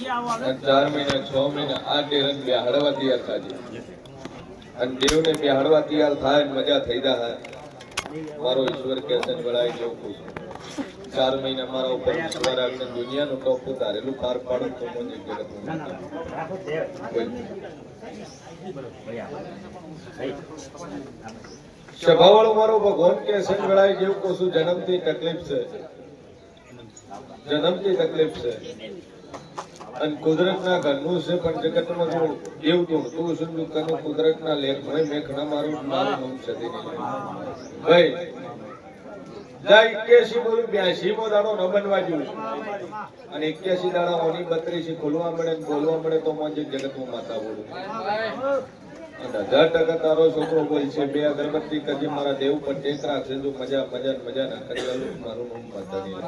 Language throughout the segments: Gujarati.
4 મહિના 6 મહિના આ ડેરન બેહાડવા તૈયાર થાજે અને દેવને બેહાડવા તૈયાર થાય મજા થઈ જાય મારો ઈશ્વર કેસન વળાઈ જેવું પૂછું 4 મહિના મારા ઉપર ઈશ્વર રાખશે દુનિયાનું ટોપ ઉતારેલું પાર પાડું તો મને સ્વભાવવાળો મારો ભગવાન કેસન વળાઈ જેવું પૂછું જન્મથી તકલીફ છે અને કુદરતના ઘરનું છે પણ જગતમાં જો એવું તોડતું છું દુકાનો કુદરતના લેખ હોય મેં ઘણા મારું નામ સદી ભાઈ જા 81 બોલું 82 મો દાડો ન બનવા જોઈએ અને 81 દાડા ઓની 32 ખોલવા મળે ને બોલવા મળે તો મોજે જગતમાં માતા બોલું અને 1000% તારો છોકરો બોલશે 2 અગરબત્તી કદી મારા દેવ પર ટેક રાખશે જો મજા ના કરી આલું મારું નામ માતા નહીં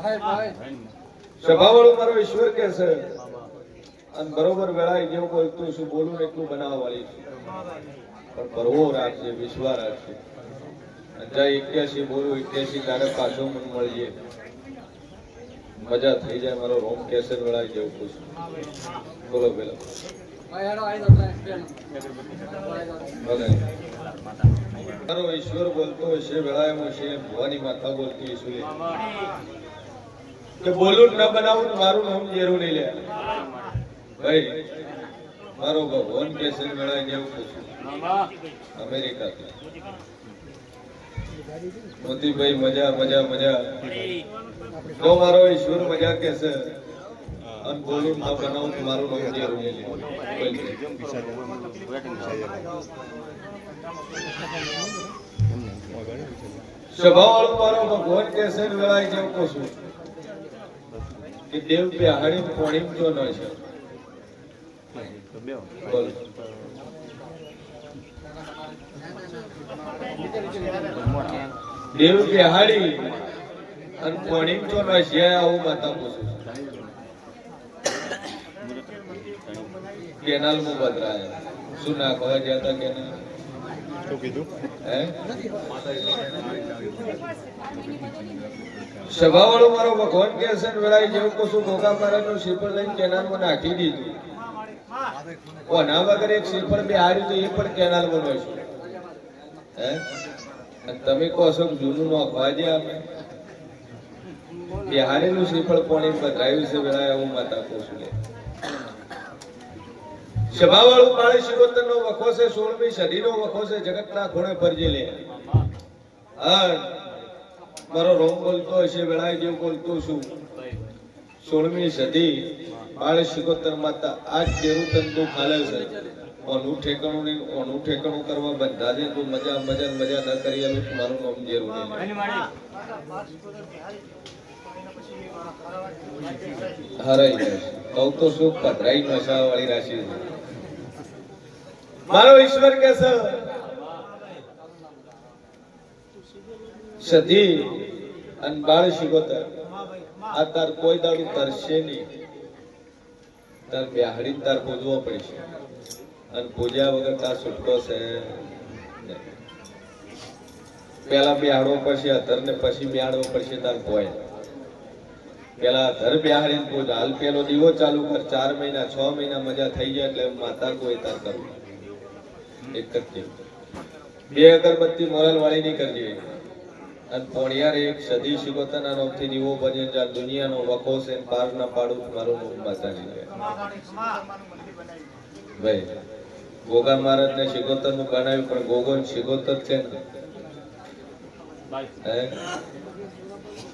સ્વભાવવાળો મારો ઈશ્વર કે છે અને બરોબર વેળાએ જેવું બોલતું છું બોલું એટલું બનાવવા વાળી છું પણ પરવો રાખજે વિશ્વાસ રાખજે જય 81 બોલું 81 દાડે પાછો મન મળીએ મજા થઈ જાય મારો રોમ કેસર વેળાએ જેવું પૂછું બોલો પેલો મારો ઈશ્વર બોલતો હશે વેળાએ છે ભવાની માતા બોલતી હશે કે બોલું ન બનાવું મારું નામ જેરું નહીં લે ભાઈ મારો ભગવાન કેસર મેળાઈ જેવું પૂછું અમેરિકાથી મોતીભાઈ મજા તો મારો ઈશ્વર મજા કેસે અને બોલું ન બનાવું મારું નામ જેરું નહીં લે સ્વભાવવાળો મારો ભગવાન કેસર મેળાઈ જેવું પૂછું કે દેવ બેહાડી પોણી જો ન છે બોલ દેવ બેહાડી અને પોણી જો ન છે આવું માતા પૂછું કેનાલ માં બદરાય શું નાખવા જતા કેનાલ શું કીધું હે સ્વભાવવાળો મારો ભગવાન કે છે વેળાએ જેવું કશું ભોગા મારાનું શ્રીફળ લઈને કેનાલમાં નાખી દીધું ઓના વગર એક શ્રીફળ બે હાર્યું તો એ પણ કેનાલમાં નો છે હે તમે કહો છો જૂનું નોખવા દે આપણે બિહારેલું શ્રીફળ પાણી પધરાયું છે વેળાએ હું માતા કહું છું સ્વભાવવાળું કાળી શિરોતર નો વખો છે 16મી સદીનો વખો છે જગતના ખૂણે ફરજે લે મારો રોમ બોલતો હશે વેળાએ જેવું બોલતો છું 16મી સદી બાળ શિકોતર માતા આજ દેરું તંતુ ખાલે છે ઓનું ઠેકાણું કરવા બધા દે તું મજા ન કરી આલું મારું નામ જેરું હરાઈ જાય કહું તો શું પધરાઈ નશા વાળી રાશિ મારો ઈશ્વર કે છે સદી અને બાળ શિકોતર આ તાર કોઈ દાડું તરશે નહીં તાર બેહાડી તાર પૂજવો પડશે અને પૂજ્યા વગર તાર છૂટકો છે પેલા બેહાડવો પડશે અધર ને પછી બેહાડવો પડશે તાર ભોય પેલા અધર બેહાડીને પૂજ હાલ પેલો દીવો ચાલુ કર 4 મહિના 6 મહિના મજા થઈ જાય એટલે માતા કોઈ તાર કરવું એક જ 2 અગરબત્તી મોરલ વાળી ની કરજે અને પોણિયાર એક સદી શિકોતરના નામથી દીવો બને જ્યાં દુનિયાનો વખો છે પાર ના પાડું મારું નામ માતાજી ભાઈ ગોગા મહારાજ ને શિકોતર નું બનાવ્યું પણ ગોગો શિકોતર છે ને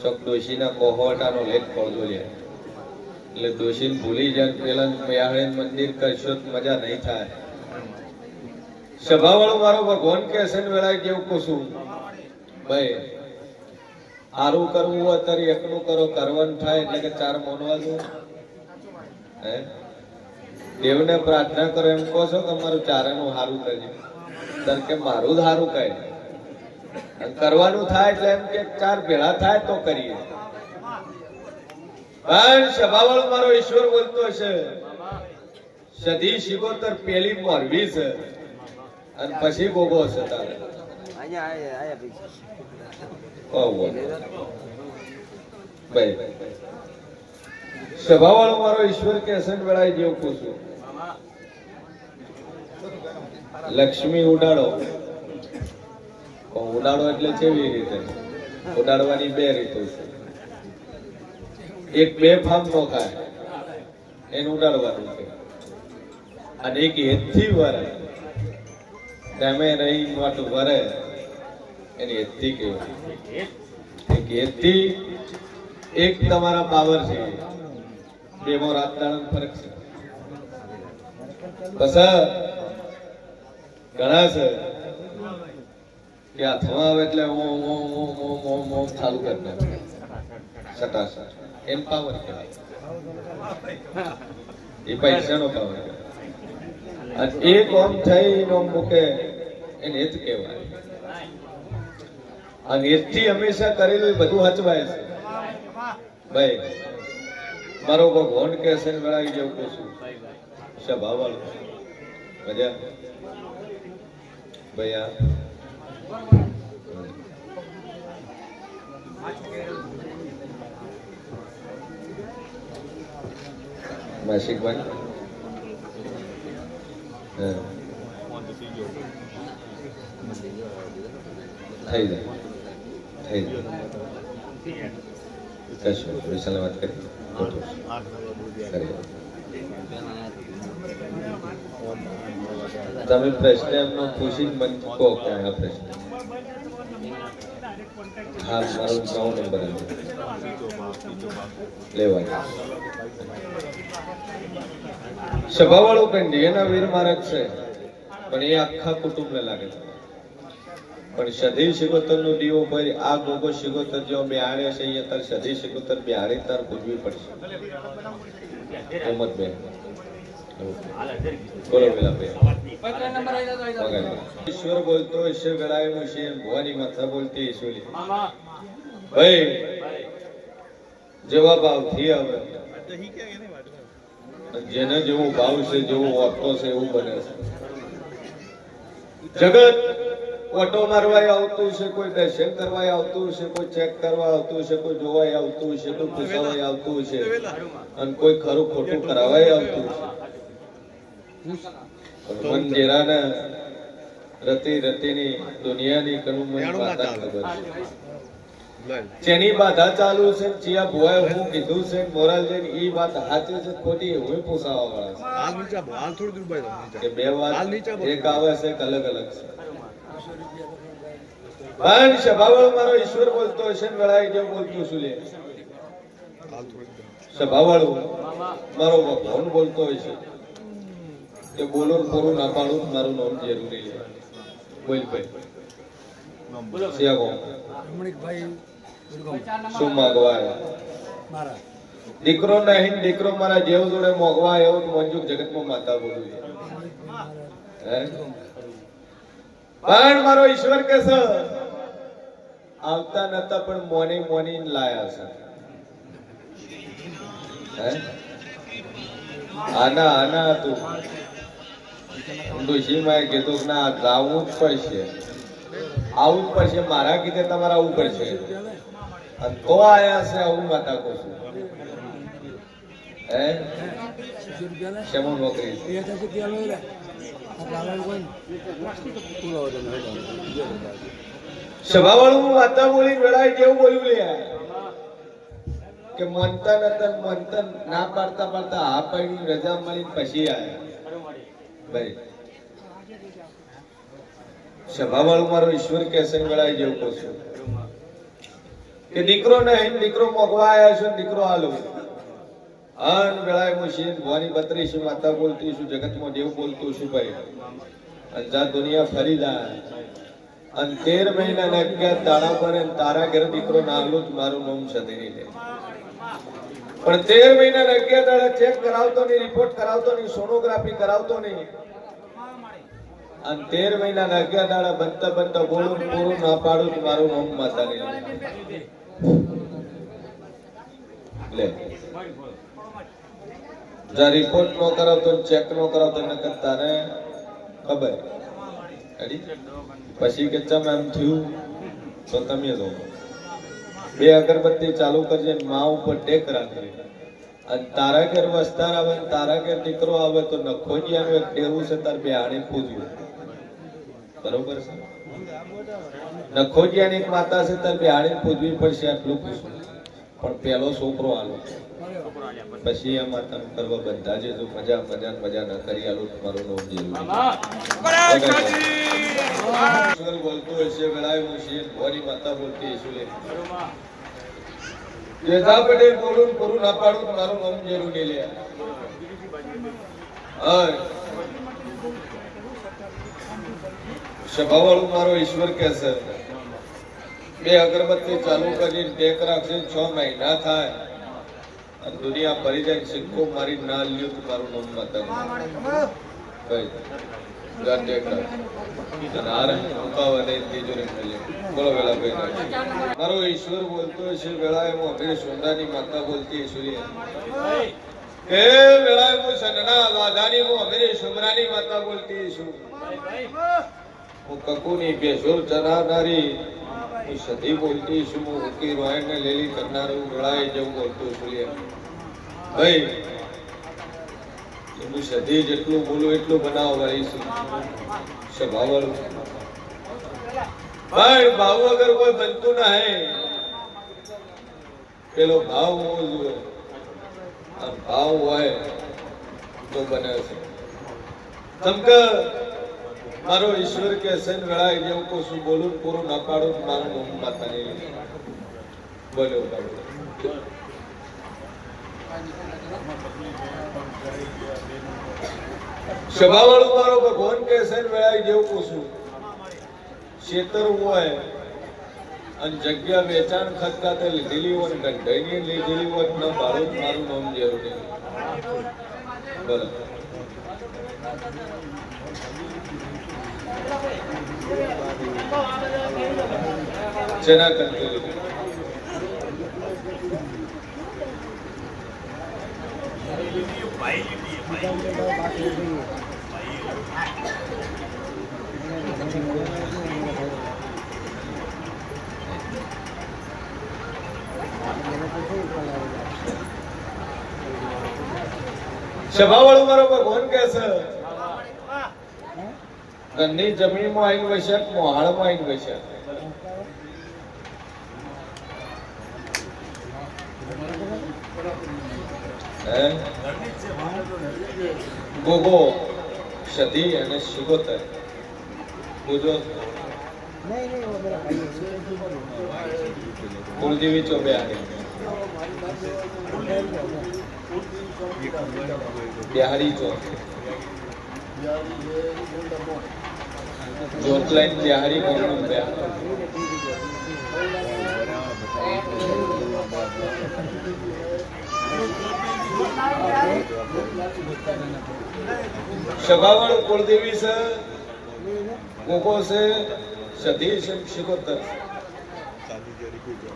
ચોક ડોશી ના કોહવટાનો લેખ પડતો લે એટલે ડોશી ભૂલી જાય પેલા મેહાળે મંદિર કરશો મજા નહીં થાય સ્વભાવવાળો મારો ભગવાન કે છે ને વેળાએ કેવું પૂછું ભાઈ સારું કરવું હોય ત્યારે એકનું કરો કરવાનું થાય એટલે કે 4 મોનવા દો હે દેવને પ્રાર્થના કરો એમ કહો છો કે અમારું 4 નું સારું કરજો ત્યારે કે મારું જ સારું કહે કરવાનું થાય એટલે એમ કે 4 ભેળા થાય તો કરીએ પણ સ્વભાવવાળો મારો ઈશ્વર બોલતો છે સદી શિકોતર પેલી મોરવી છે અને પછી ગોગો છે તારે ભાઈ સભાવાળો મારો ઈશ્વર કે હસન વેળાએ જેવું પૂછું લક્ષ્મી ઉડાડો ઉડાડો એટલે કેવી રીતે ઉડાડવાની બે રીતો છે એક બે ફામ નો ખાય એને ઉડાડવાનું છે અને એક હેતથી વરે તમે રહી માટે વરે એની હેતથી કહેવાય એક હેતથી એક તમારા પાવર છે બેમાં રાત દાડો ફરક છે બસ ઘણા છે કે હાથમાં આવે એટલે ચાલુ કરી નાખે સટાસટ એમ પાવર કહેવાય એ પૈસાનો પાવર કહેવાય અને એક ઓમ થઈ ઓમ મૂકે એને હેત કહેવાય અને હેતથી હંમેશા કરેલું બધું હચવાય છે ભાઈ મારો ભગવાન કે છે ગળાઈ જેવું પૂછું સભાવાળો મજા ભૈયા માસિક ભાઈ થઈ જાય કશું વિશાલ વાત કરી તમે પ્રશ્ન એમનો પૂછી મન કહો કે આ પ્રશ્ન હા મારો 9 નંબર લેવાય સભાવાળો કંડી એના વીર માર્ગ છે પણ એ આખા કુટુંબને લાગે છે પણ સધી શિકોતર નો દીવો ભાઈ આ ગોગો શિકોતર જો બેહાડે છે અહીંયા તાર સધી શિકોતર બેહાડે તાર પૂજવી પડશે હિંમત બે બોલો પેલા બે ઈશ્વર બોલતો ઈશ્વર ગળાયું છે ભવાની માથા બોલતી ઈશ્વરી ભાઈ જેવા ભાવથી આવે જેને જેવો ભાવ છે જેવો વાપતો છે એવું બને છે જગત ઓટો મારવા આવતું છે કોઈ દર્શન કરવા આવતું છે કોઈ ચેક કરવા આવતું છે કોઈ જોવા આવતું છે કોઈ પૂછવા આવતું છે અને કોઈ ખરું ખોટું કરાવવા આવતું છે મન જેરાને રતી રતીની દુનિયાની કનું મન માતા ખબર છે જેની બાધા ચાલુ છે ચિયા ભોય હું કીધું છે મોરાલ છે ઈ વાત સાચી છે ખોટી હું પૂછાવા વાળા છે હાલ નીચે હાલ થોડી દૂર ભાઈ કે બે વાત એક આવે છે અલગ અલગ છે પણ સભાવાળો મારો ઈશ્વર બોલતો હશે ને વેળાએ જેવું બોલતું છું લે સભાવાળો મારો ભગવાન બોલતો હશે કે બોલો પૂરું ના પાડું મારું નામ જરૂરી લે બોલ ભાઈ સિયાગો શું માગવા દીકરો નહીં દીકરો મારા જેવ જોડે મોગવા આવ્યો તો મંજુક જગતમાં માતા બોલું પણ મારો ઈશ્વર કે છે આવતા નતા પણ મોની મોની લાયા છે આના આના હતું ડોશીમાં કીધું ના જાવું જ પડશે આવું જ પડશે મારા કીધે તમારે આવવું પડશે અને તો આયા છે આવું માતા કહું છું હે શેમો નોકરી સભાવાળું માતા બોલી વેળાએ કેવું બોલ્યું લે કે મંતન હતા મંતન ના પાડતા પાડતા હા પાડી રજા મળી પછી આયા ભાઈ સભાવાળું મારો ઈશ્વર કેસે વેળાએ જેવું કહું છું કે દીકરો નહીં દીકરો મોગવા આવ્યા છે દીકરો આલો અન વેળાએ મુશીદ ભવાની 32 માતા બોલતી છું જગતમાં દેવ બોલતું છું ભાઈ અંજા દુનિયા ફરી જાય અને 13 મહિના ને 11 દાડા પર તારા ઘર દીકરો નાગલો મારું નામ સદીની લે પણ 13 મહિના ને 11 દાડા ચેક કરાવતો નહીં રિપોર્ટ કરાવતો નહીં સોનોગ્રાફી કરાવતો નહીં અને 13 મહિના ને 11 દાડા બનતા બનતા બોલું પૂરું ના પાડું મારું નામ માતાની લે જા રિપોર્ટ નો કરાવતો ચેક નો કરાવતો નકર તારે ખબર પછી કે ચમ એમ થયું તો તમે જો બે અગરબત્તી ચાલુ કરજે, મા ઉપર ટેક રાખજે. અને તારા ઘેર વસ્તાર આવે ને તારા ઘેર દીકરો આવે તો નખોડિયાનું એક ટેવું છે, તાર બે આણી પૂજવું. બરોબર છે? નખોડિયાની એક માતા છે, તાર બે આણી પૂજવી પડશે, આટલું પૂછવું. પણ પેલો છોકરો આલો, પછી આ માતાનું કરવા બધા જે જો મજા ન કરી આલો, તમારું નામ જેવું બોલતો હશે, વેળાયું હશે, ભવાની માતા બોલતી હશે. જેઠા પટેલ બોલું પૂરું ના પાડું, મારું નામ જેવું નહીં લે. સભાવાળું મારો ઈશ્વર કે છે, બે અગરબત્તી ચાલુ કરીને ટેક રાખશે, 6 મહિના થાય અને દુનિયા ફરી જાય, સિક્કો મારી ના લ્યો તો મારું નામ માતા મારો ઈશ્વર બોલતો છે, વેળાએ હું અભિર સોનાની માતા બોલતી ઈશ્વરી હે વેળાએ હું સનના વાધાની હું અભિર સુમરાની માતા બોલતી છું. હું કકુની બેસોર ચરાવનારી હું સધી બોલતી છું. હું ઉકી રોયણને લેલી કરનારું વેળાએ જવું બોલતું છું. ભાઈ હું સધી જેટલું બોલું એટલું બનાવ વાળીશું. સ્વભાવવાળું ભાઈ ભાવ વગર કોઈ બનતું નહીં. પેલો ભાવ હોવો જોઈએ, ભાવ હોય તો બને છે. તમક મારો ઈશ્વર કે સન વેળાએ જેવું કો શું બોલું પૂરું ના પાડું, મારું નામ માતા નહીં બોલ્યો. સભાવાળું મારો ભગવાન કે સન વેળાએ જેવું પૂછું, ખેતર હોય અને જગ્યા વેચાણ ખતખાતે લીધેલી હોય, ગંઢાઈની લીધેલી હોય, ન ભાડું મારું નામ જરૂરી. બરાબર જેના કરતી સભાવાળું મારો ભગવાન કે છે, ઘરની જમીનમાં આવીને વસ્યા, મોહાળમાં આવીને વસ્યા. ગોગો સધી અને શિગોતર પૂજો કુલદેવી ચોબે આવી બિહારી ચોક જોતલાઈન બિહારી ગોળનું સભાવાળું કુળદેવી છે, ગોગો છે, સધી છે, શિકોતર.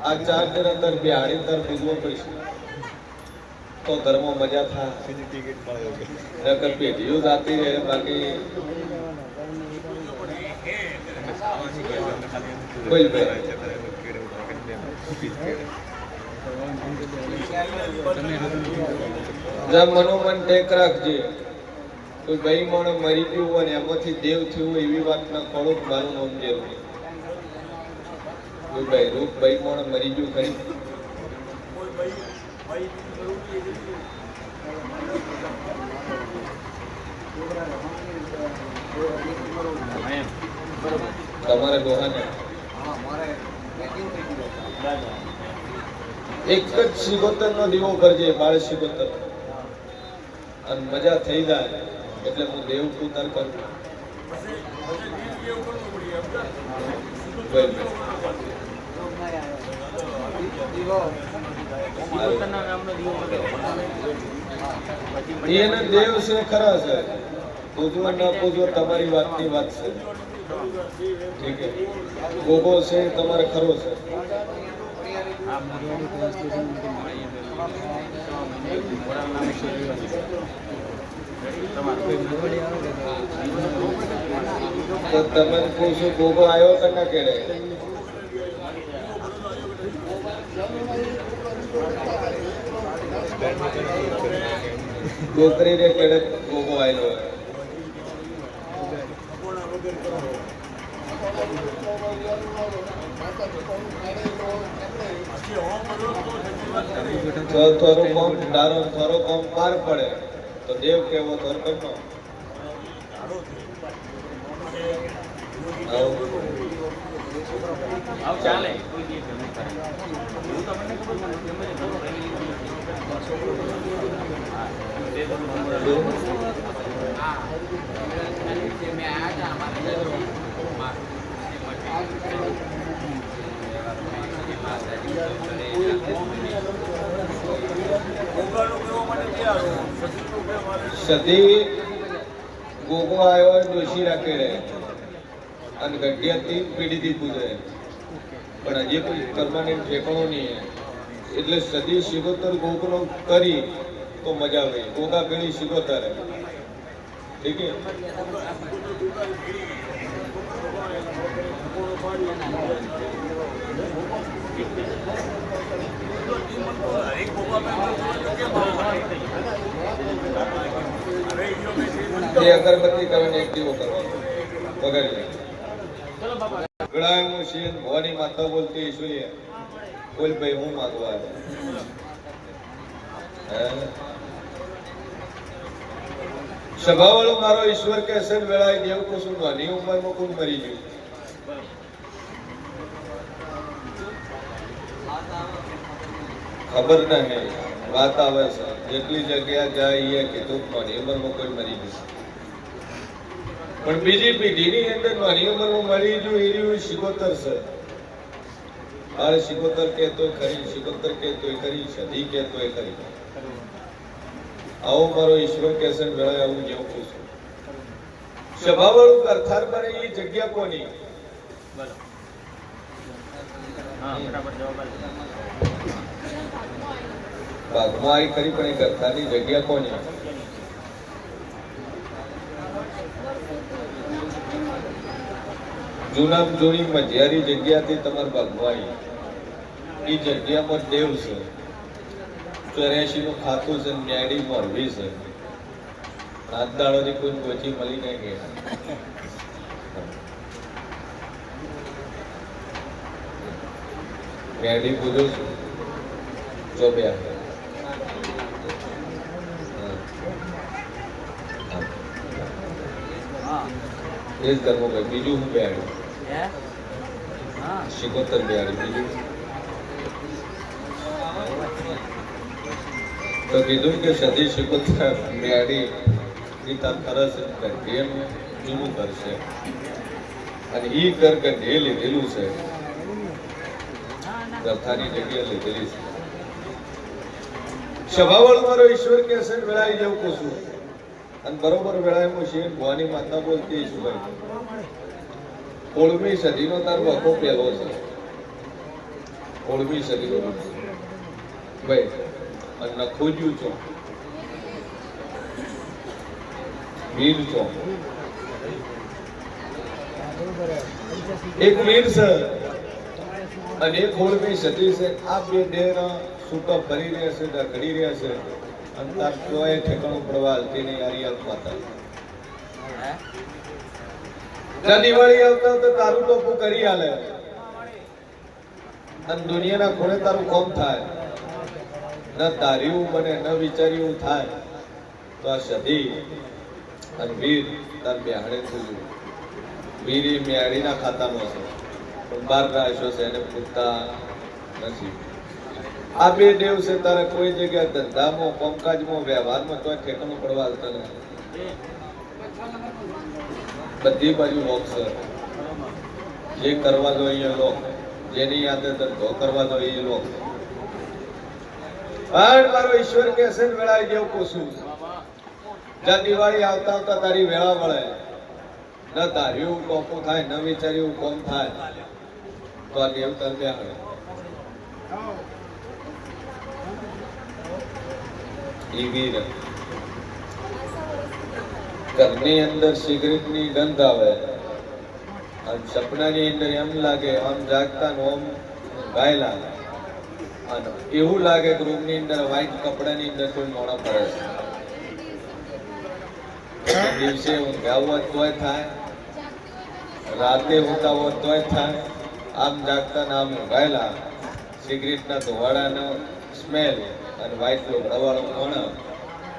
આ 4 ની અંદર બિહારી અંદર પૂજવો પડશે તો ઘરમાં મજા થાય. નકર પેઢીઓ જાતી રહે. બાકી કોઈ મનોમન ટેક રાખજે. કોઈ ભાઈ માણસ મરી ગયું હોય ને એમાંથી દેવ થયું હોય એવી વાત ના ખોડો, મારું નામ જરૂરી. કોઈ ભાઈ રૂપ ભાઈ માણસ મરી ગયું ખરી, તમારે ડોહાને એક જ શિકોતર નો દીવો કરજે, બાળ શિકોતર, અને મજા થઈ જાય એટલે હું દેવ પૂતર કરું. એને દેવ છે ખરા છે, પૂજવો ના પૂજવો તમારી વાતની વાત છે. ઠીક છે, ગોગો છે તમારે ખરો છે. તો તમે પૂછો ગોગો આવ્યો કે ના કેડે? છોકરી ને કેડે ગોગો આવેલો થોડું કોમ તારો થોડો કોમ પાર પડે તો દેવ કેવો થોર કરનો ચાલે સદી ગોગો આવ્યો ડોશી રાખે અને ગઢિયાથી પીડીથી પૂજે પણ હજી કોઈ પરમાનન્ટ ઠેકાણો નહીં એટલે સદી શિગોતર ગોગનો કરી તો મજા આવે ગોગા પેલી શિગોતર ઠીક હે અગરબત્તી કરવાની એક દીવો કરવાનો વગાડી ગળાનું શીન ભવાની માતા બોલતી ઈશ્વરીએ બોલ ભાઈ હું માંગવા સભાવાળો મારો ઈશ્વર કે સર વેળાએ દેવ કુસુમ નાની ઉંમરમાં કોણ મરી ગયું ખબર નહીં વાત આવે છે જેટલી જગ્યા જાય એ કીધું નાની ઉંમરમાં કોઈ મરી ગયું પણ બીજી પેઢીની અંદર નાની ઉંમરમાં મરી ગયું એ રહ્યું શિકોતર છે હાલ શિકોતર કહેતો ખરી શિકોતર કહેતો ખરી સદી કહેતો ખરી આવો મારો ઈશ્વર કેસન વેળાએ આવું જેવું છું સભાવાળું અર્થાર બને એ જગ્યા કોની ભાગમાં આવી ખરી પણ એ અર્થારની જગ્યા કોની જૂના જૂની મધ્યારી જગ્યાથી તમારા ભાગમાં આવી એ જગ્યામાં દેવ છે 84 નું ખાતું છે ન્યાડી મોરવી છે રાત દાડોની કોઈ ગોચી મળી નહીં ગયા ન્યાડી પૂજો છું જો બે એ જ કરવું ભાઈ બીજું હું બેહાડ્યું શિકોતર બેહાડી બીજું તો કીધું કે સદી શિકોતર બેહાડી એ તાર ખરસ ગઢીએનું જૂનું ઘર છે અને એ ઘર ગઢીએ લીધેલું છે રથાની જગ્યાએ લીધેલી છે સભાવાળું મારો ઈશ્વર કે છે વેળાઈ જવું કશું અને બરોબર વેળાએ હું શિવ ભવાની માતા બોલતી છું ભાઈ 16મી સદીનો તાર વખો પહેલો છે 16મી સદીનો ભાઈ અને નખોજ્યું છો મીર છો એક મીર છે અને એક 16મી સદી છે આ બે ડેર સૂકા ફરી રહ્યા છે રખડી રહ્યા છે અને તાર કોઈ ઠેકાણું પડવા હાલતી નહીં આરિયાલ માતા દિવાળી આવતા તો તારું ટોપું કરી હાલે અને દુનિયાના ખૂણે તારું કોમ થાય ન ધાર્યું બને ન વિચાર્યું થાય તો આ સદી અને વીર તાર બેહાડે થયું વીર એ મેળીના ખાતામાં છે પણ બાર રાશો છે એને પૂછતા નથી આ બે દેવ છે તારે કોઈ જગ્યાએ ધંધામાં કામકાજમાં વ્યવહારમાં તો ઠેકાણું પડવા હાલતા નથી બધી બાજુ લોક છે જે કરવા જોઈએ લોક જેની યાદે ધંધો કરવા જોઈએ એ લોક મારો ઈશ્વર કે છે વેળાએ જેવું પૂછું જ્યાં દિવાળી આવતા આવતા તારી વેળા વળે ન ધાર્યું ટોપું થાય ન વિચાર્યું કોમ થાય તો આ દેવ તર બેહાડે ઈ વીર ઘરની અંદર સિગરેટની ગંધ આવે અને સપનાની અંદર એમ લાગે આમ જાગતા ઓમ ગાયેલા અને એવું લાગે કે રૂમની અંદર વ્હાઈટ કપડાની અંદર કોઈ મોણો ફરે છે. દિવસે ઊંઘ્યા હોત તોય થાય, રાતે ઊંઘતા હોત તોય થાય, આમ જાગતા ને આમ ઊંઘાયેલા, સિગરેટના ધોવાડાનો સ્મેલ અને વ્હાઈટ લોગડાવાળો મોણો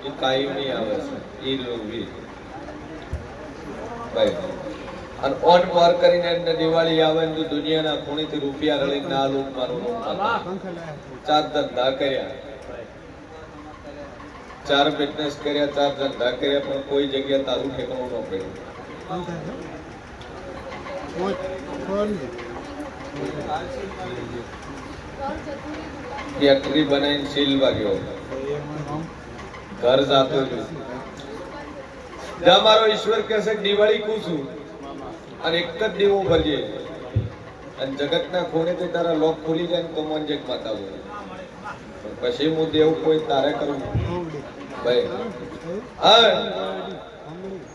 એ કાયમી આવે છે. એ લોભી ભાઈ અને ઓન પાર કરીને એમને દિવાળી આવે ને તો દુનિયાના ખૂણેથી રૂપિયા રળીને ના લૂટ મારું ચાર ધંધા કર્યા, ચાર બિઝનેસ કર્યા, ચાર ધંધા કર્યા, પણ કોઈ જગ્યા તારું ઠેકાણું ન પડ્યું. ફેક્ટરી બનાવીને સીલ વાગ્યો, ઘર જાતો મારો ઈશ્વર કહેશે દિવાળી કુશું અને એક જ દીવો ભરજે અને જગતના ખૂણેથી તારા લોક ખુલી જાય ને તો મન જેક માતા બોલે પછી હું દેવું કોઈ તારે કરું ભાઈ. હા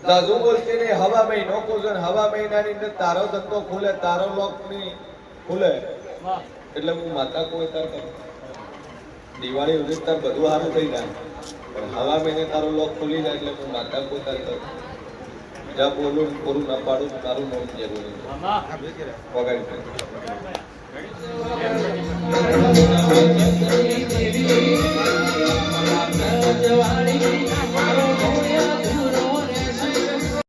દાદુ બોલતી ને હવા મહિનો કોઝન હવા મહિનાની અંદર તારો ધંધો ખુલે, તારો લોક ની ખુલે એટલે હું માતા કોઈ તાર કરું. દિવાળી સુધી તાર બધું સારું થઈ જાય પણ હવા મહિને તારો લોક ખુલી જાય એટલે હું માતા કોઈ તાર કરું. જ્યાં બોલું પૂરું ના પાડું તારું નામ જરૂરી વગાડી.